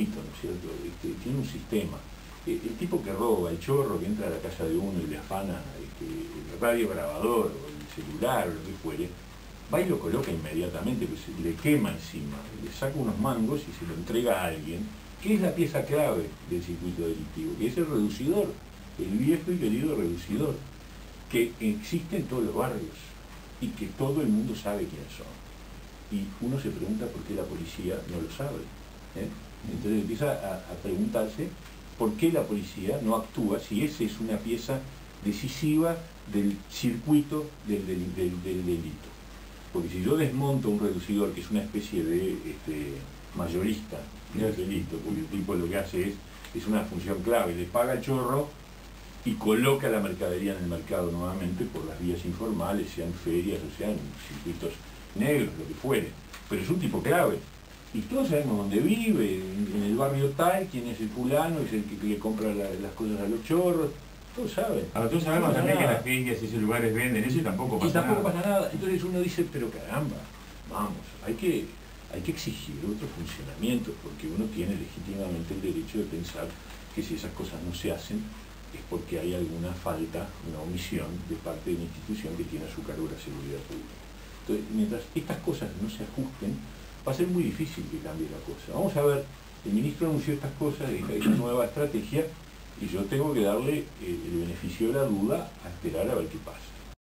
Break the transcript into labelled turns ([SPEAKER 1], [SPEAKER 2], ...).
[SPEAKER 1] circuito, ¿no es cierto? Tiene un sistema. El tipo que roba, el chorro que entra a la casa de uno y le afana el radio grabador o el celular o lo que fuere, va y lo coloca inmediatamente, pues le quema encima, le saca unos mangos y se lo entrega a alguien, que es la pieza clave del circuito delictivo, que es el reducidor, el viejo y querido reducidor, que existe en todos los barrios y que todo el mundo sabe quiénes son. Y uno se pregunta por qué la policía no lo sabe. Entonces empieza a preguntarse por qué la policía no actúa si esa es una pieza decisiva del circuito del delito. Porque si yo desmonto un reducidor, que es una especie de mayorista del delito, porque el tipo lo que hace es una función clave, le paga el chorro y coloca la mercadería en el mercado nuevamente por las vías informales, sean ferias o sean circuitos negros, lo que fuere. Pero es un tipo clave. Y todos sabemos dónde vive, en el barrio tal, quién es el fulano, es el que le compra las cosas a los chorros. Todos saben.
[SPEAKER 2] Ahora, todos sabemos también que las ferias y esos lugares venden eso y tampoco pasa nada.
[SPEAKER 1] Entonces uno dice, pero caramba, vamos, hay que exigir otro funcionamiento, porque uno tiene legítimamente el derecho de pensar que si esas cosas no se hacen es porque hay alguna falta, una omisión de parte de una institución que tiene a su cargo la seguridad pública. Entonces, mientras estas cosas no se ajusten, va a ser muy difícil que cambie la cosa. Vamos a ver, el ministro anunció estas cosas, esta nueva estrategia, y yo tengo que darle el beneficio de la duda a esperar a ver qué pasa.